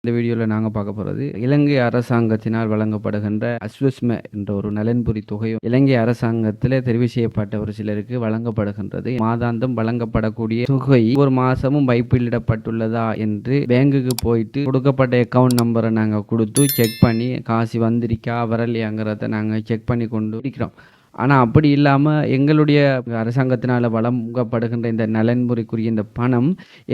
இந்த வீடியோல நாங்க பார்க்க போறது, இலங்கை அரசாங்கத்தினால் வழங்கப்படுகின்ற அஸ்வஸ்ம என்ற ஒரு நலன்புரி தொகையும் இலங்கை அரசாங்கத்திலே தெரிவு செய்யப்பட்ட ஒரு சிலருக்கு வழங்கப்படுகின்றது. மாதாந்தம் வழங்கப்படக்கூடிய தொகை ஒரு மாசமும் வைப்பிலிடப்பட்டுள்ளதா என்று பேங்குக்கு போயிட்டு கொடுக்கப்பட்ட அக்கவுண்ட் நம்பரை நாங்க கொடுத்து செக் பண்ணி காசு வந்திருக்கா வரலையாங்கிறத நாங்க செக் பண்ணி கொண்டு இருக்கிறோம். ஆனா அப்படி இல்லாம எங்களுடைய அரசாங்கத்தினால வழங்கப்படுகின்ற இந்த நலன்முறைக்குரிய இந்த பணம்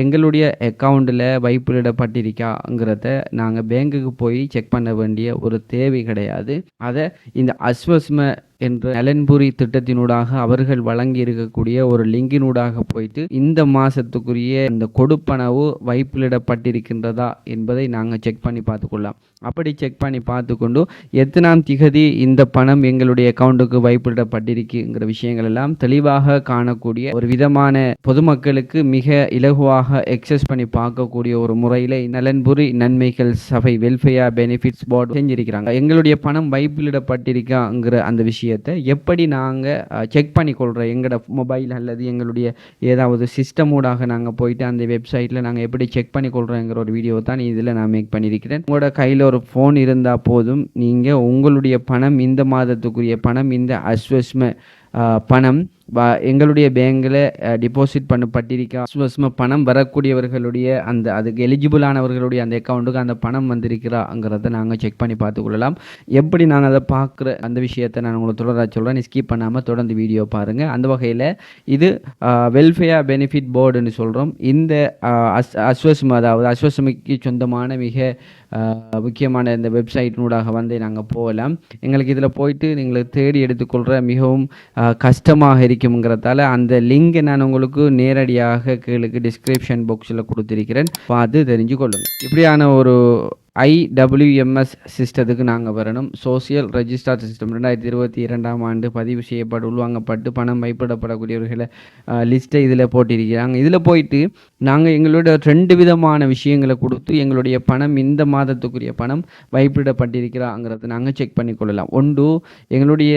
எங்களுடைய அக்கவுண்டில் வைப்பிலிடப்பட்டிருக்காங்கிறத நாங்கள் பேங்குக்கு போய் செக் பண்ண வேண்டிய ஒரு தேவை கிடையாது. அதை இந்த அஸ்வஸ்ம என்ற நலன்புரி திட்டத்தினூடாக அவர்கள் வழங்கி இருக்கக்கூடிய ஒரு லிங்கினூடாக போயிட்டு இந்த மாசத்துக்குரிய இந்த கொடுப்பனவு வைப்பிலிடப்பட்டிருக்கின்றதா என்பதை நாங்கள் செக் பண்ணி பார்த்துக்கொள்ளலாம். அப்படி செக் பண்ணி பார்த்துக்கொண்டு எத்தனாம் திகதி இந்த பணம் எங்களுடைய அக்கௌண்ட்டுக்கு வைப்பிலிடப்பட்டிருக்குங்கிற விஷயங்கள் எல்லாம் தெளிவாக காணக்கூடிய ஒரு விதமான பொதுமக்களுக்கு மிக இலகுவாக எக்ஸஸ் பண்ணி பார்க்கக்கூடிய ஒரு முறையில் நலன்புரி நன்மைகள் சபை வெல்ஃபேர் பெனிஃபிட்ஸ் போர்டு செஞ்சிருக்கிறாங்க. எங்களுடைய பணம் வைப்பிலிடப்பட்டிருக்காங்கிற அந்த விஷயத்தை எப்படி நாங்கள் செக் பண்ணிக்கொள்கிறோம், எங்களோட மொபைல் அல்லது எங்களுடைய ஏதாவது சிஸ்டம் ஊடாக நாங்கள் போயிட்டு அந்த வெப்சைட்டில் நாங்கள் எப்படி செக் பண்ணிக்கொள்கிறோங்கிற ஒரு வீடியோ தான் இதில் நான் மேக் பண்ணியிருக்கிறேன். உங்களோட கையில் ஒரு ஃபோன் இருந்தால் போதும், நீங்கள் உங்களுடைய பணம் இந்த மாதத்துக்குரிய பணம் இந்த அஸ்வஸ்ம பணம் எங்களுடைய பேங்கில் டிபாசிட் பண்ணப்பட்டிருக்கா, அஸ்வஸ்ம பணம் வரக்கூடியவர்களுடைய அந்த அதுக்கு எலிஜிபிளானவர்களுடைய அந்த அக்கௌண்ட்டுக்கு அந்த பணம் வந்திருக்கிறாங்கிறத நாங்கள் செக் பண்ணி பார்த்துக்கொள்ளலாம். எப்படி நாங்கள் அதை பார்க்குற அந்த விஷயத்தை நான் உங்களுக்கு தொடராக சொல்கிறேன். ஸ்கிப் பண்ணாமல் தொடர்ந்து வீடியோ பாருங்கள். அந்த வகையில் இது வெல்ஃபேர் பெனிஃபிட் போர்டுன்னு சொல்கிறோம். இந்த அஸ்வஸ்ம அதாவது அஸ்வஸ்மைக்கு சொந்தமான மிக முக்கியமான இந்த வெப்சைட்னூடாக வந்து நாங்கள் போகலாம். எங்களுக்கு இதில் போயிட்டு நீங்கள் தேடி எடுத்துக்கொள்கிற மிகவும் கஷ்டமாக இருக்குங்கிறதால அந்த லிங்கை நான் உங்களுக்கு நேரடியாக கீழே டிஸ்கிரிப்ஷன் பாக்ஸில் கொடுத்துருக்கிறேன், பார்த்து தெரிஞ்சு கொள்ளுங்கள். இப்படியான ஒரு IWMS சிஸ்டத்துக்கு நாங்கள் வரணும். சோசியல் ரெஜிஸ்டர் சிஸ்டம் 2022ஆம் ஆண்டு பதிவு செய்யப்பட்டு உள்வாங்கப்பட்டு பணம் வைப்பிடப்படக்கூடியவர்களை லிஸ்ட்டை இதில் போட்டிருக்கிறாங்க. இதில் போயிட்டு நாங்கள் எங்களோட 2 விதமான விஷயங்களை கொடுத்து எங்களுடைய பணம் இந்த மாதத்துக்குரிய பணம் வைப்பிடப்பட்டிருக்கிறாங்கிறத நாங்கள் செக் பண்ணிக்கொள்ளலாம். ஒன்று எங்களுடைய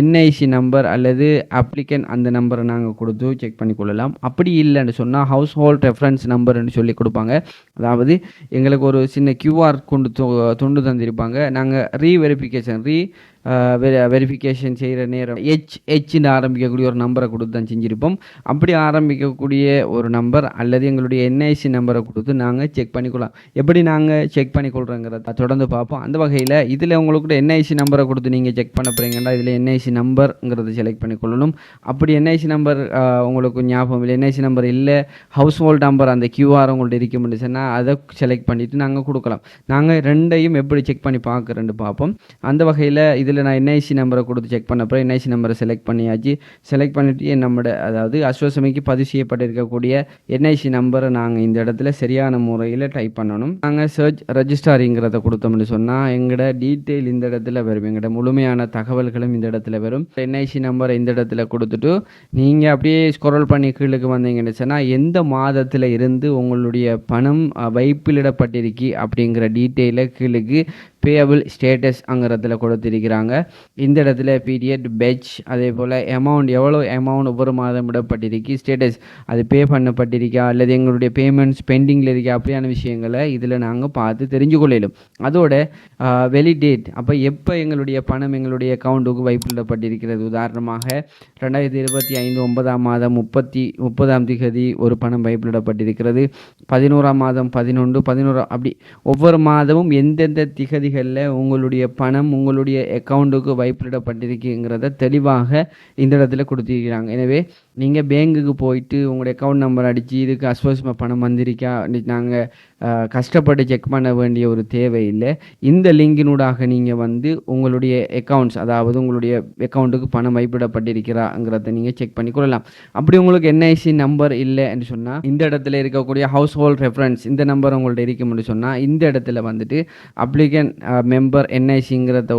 NIC நம்பர் அல்லது அப்ளிகன் அந்த நம்பரை நாங்கள் கொடுத்து செக் பண்ணிக்கொள்ளலாம். அப்படி இல்லைன்னு சொன்னால் ஹவுஸ் ஹோல்ட் ரெஃபரன்ஸ் நம்பர்னு சொல்லி கொடுப்பாங்க. அதாவது எங்களுக்கு ஒரு சின்ன QR கொண்டு துண்டு தந்திருப்பாங்க. நாங்கள் வெரிஃபிகேஷன் செய்கிற நேரம் ஹெச்னு ஆரம்பிக்கக்கூடிய ஒரு நம்பரை கொடுத்து தான் செஞ்சுருப்போம். அப்படி ஆரம்பிக்கக்கூடிய ஒரு நம்பர் அல்லது எங்களுடைய NIC நம்பரை கொடுத்து நாங்கள் செக் பண்ணிக்கொள்ளலாம். எப்படி நாங்கள் செக் பண்ணிக்கொள்கிறோங்கிறத தொடர்ந்து பார்ப்போம். அந்த வகையில் இதில் உங்களுக்கு NIC நம்பரை கொடுத்து நீங்கள் செக் பண்ண போகிறீங்கன்னா இதில் NIC நம்பர்ங்கிறத செலக்ட் பண்ணிக்கொள்ளணும். அப்படி NIC நம்பர் உங்களுக்கு ஞாபகம் இல்லை, NIC நம்பர் இல்லை, ஹவுஸ் ஹோல்ட் நம்பர் அந்த QR உங்கள்கிட்ட இருக்க முடியுதுன்னா அதை செலக்ட் பண்ணிவிட்டு நாங்கள் கொடுக்கலாம். நாங்கள் ரெண்டையும் எப்படி செக் பண்ணி பார்க்குறேன்னு பார்ப்போம். அந்த வகையில் இதில் நான் NIC நம்பரை கொடுத்து செக் பண்ண அப்புறம் NIC நம்பரை செலக்ட் பண்ணியாச்சு. செலக்ட் பண்ணிவிட்டு நம்மளோட அதாவது அஸ்வஸ்மைக்கு பதிவு செய்யப்பட்டிருக்கக்கூடிய NIC நம்பரை நாங்கள் இந்த இடத்துல சரியான முறையில் டைப் பண்ணணும். நாங்கள் சர்ச் ரெஜிஸ்டாரிங்கிறத கொடுத்தோம்னு சொன்னால் எங்களோட டீட்டெயில் இந்த இடத்துல வரும், எங்களோட முழுமையான தகவல்களும் இந்த இடத்துல வரும். NIC நம்பரை இந்த இடத்துல கொடுத்துட்டு நீங்கள் அப்படியே ஸ்க்ரோல் பண்ணி கீழுக்கு வந்தீங்கன்னு சொன்னால் எந்த மாதத்தில் இருந்து உங்களுடைய பணம் வைப்பிலிடப்பட்டிருக்கு அப்படிங்கிற டீட்டெயிலை கீழுக்கு பேயபிள் ஸ்டேட்டஸ்ங்கிறதுல கொடுத்திருக்கிறாங்க. இந்த இடத்துல பீரியட் பேட்ச் அதே போல் அமௌண்ட் எவ்வளோ அமௌண்ட் ஒவ்வொரு மாதம் விடப்பட்டிருக்கு, ஸ்டேட்டஸ் அது பே பண்ணப்பட்டிருக்கா அல்லது எங்களுடைய பேமெண்ட்ஸ் பெண்டிங்கில் இருக்கா, அப்படியான விஷயங்களை இதில் நாங்கள் பார்த்து தெரிஞ்சு கொள்ளலும். அதோட வெலிடேட் அப்போ எப்போ எங்களுடைய பணம் எங்களுடைய அக்கௌண்ட்டுக்கு வைப்பிலிடப்பட்டிருக்கிறது. உதாரணமாக 2025 9ஆம் மாதம் 30ஆம் திகதி ஒரு பணம் வைப்பிலிடப்பட்டிருக்கிறது. 11ஆம் மாதம் 11 அப்படி ஒவ்வொரு மாதமும் எந்தெந்த திகதி உங்களுடைய பணம் உங்களுடைய அக்கௌண்ட்டுக்கு வைப்பிலிடப்பட்டிருக்குங்கிறத தெளிவாக இந்த இடத்துல கொடுத்திருக்கிறாங்க. எனவே நீங்கள் பேங்குக்கு போயிட்டு உங்களுடைய அக்கௌண்ட் நம்பர் அடித்து இதுக்கு அஸ்வஸ்ம பணம் வந்திருக்கா நாங்கள் கஷ்டப்பட்டு செக் பண்ண வேண்டிய ஒரு தேவை இல்லை. இந்த லிங்கினூடாக நீங்கள் வந்து உங்களுடைய அக்கௌண்ட்ஸ் அதாவது உங்களுடைய அக்கௌண்ட்டுக்கு பணம் வைப்பிடப்பட்டிருக்கிறாங்கிறத நீங்கள் செக் பண்ணிக்கொள்ளலாம். அப்படி உங்களுக்கு NIC நம்பர் இல்லை என்று சொன்னால் இந்த இடத்துல இருக்கக்கூடிய ஹவுஸ் ஹோல்ட் ரெஃபரன்ஸ் இந்த நம்பர் உங்கள்கிட்ட இருக்கும்னு சொன்னால் இந்த இடத்துல வந்துட்டு அப்ளிகன் மெம்பர் NICங்கிறத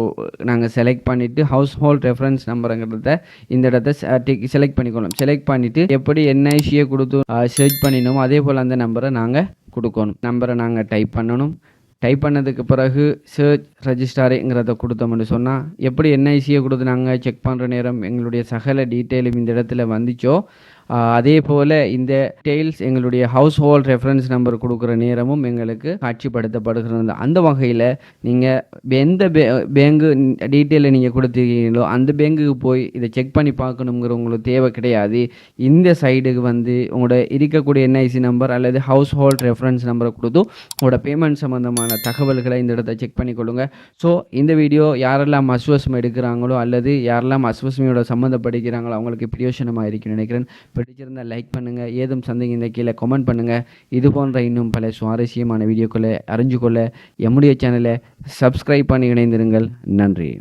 நாங்கள் செலக்ட் பண்ணிவிட்டு ஹவுஸ் ஹோல்ட் ரெஃபரன்ஸ் நம்பருங்கிறத இந்த இடத்த செலக்ட் பண்ணிக்கணும். செலக்ட் பண்ணிவிட்டு எப்படி NICயை கொடுத்து சர்ச் பண்ணினோமோ அதே போல் அந்த நம்பரை நாங்கள் கொடுக்கணும். நம்பரை நாங்கள் டைப் பண்ணணும். டைப் பண்ணதுக்கு பிறகு சர்ச் ரெஜிஸ்டாருங்கிறத கொடுத்தோம்னு சொன்னால் எப்படி NICயை கொடுத்து நாங்கள் செக் பண்ணுற நேரம் எங்களுடைய சகல டீட்டெயிலும் இந்த இடத்துல வந்துச்சோ அதே போல் இந்த டெய்ல்ஸ் எங்களுடைய ஹவுஸ் ஹோல்ட் ரெஃபரன்ஸ் நம்பர் கொடுக்குற நேரமும் எங்களுக்கு காட்சிப்படுத்தப்படுகிறது. அந்த வகையில் நீங்கள் எந்த பேங்கு டீட்டெயிலை நீங்கள் கொடுத்துருக்கீங்களோ அந்த பேங்குக்கு போய் இதை செக் பண்ணி பார்க்கணுங்கிற உங்களுக்கு தேவை கிடையாது. இந்த சைடுக்கு வந்து உங்களோட இருக்கக்கூடிய என்ஐசி நம்பர் அல்லது ஹவுஸ் ஹோல்ட் ரெஃபரன்ஸ் நம்பரை கொடுத்து உங்களோட பேமெண்ட் சம்மந்தமான தகவல்களை இந்த இடத்த செக் பண்ணிக்கொள்ளுங்க. ஸோ இந்த வீடியோ யாரெல்லாம் அஸ்வஸ்மை எடுக்கிறாங்களோ அல்லது யாரெல்லாம் அஸ்வஸ்மையோட சம்மந்தப்படுகிறாங்களோ அவங்களுக்கு பிரயோஜனமாக இருக்குன்னு நினைக்கிறேன். பிடிச்சிருந்தால் லைக் பண்ணுங்கள், ஏதும் சந்தேகம் இந்த கீழே கமெண்ட் பண்ணுங்கள். இது போன்ற இன்னும் பல சுவாரஸ்யமான வீடியோக்களை அறிஞ்சு கொள்ள எம்முடைய சேனலை சப்ஸ்கிரைப் பண்ணி இணைந்திருங்கள். நன்றி.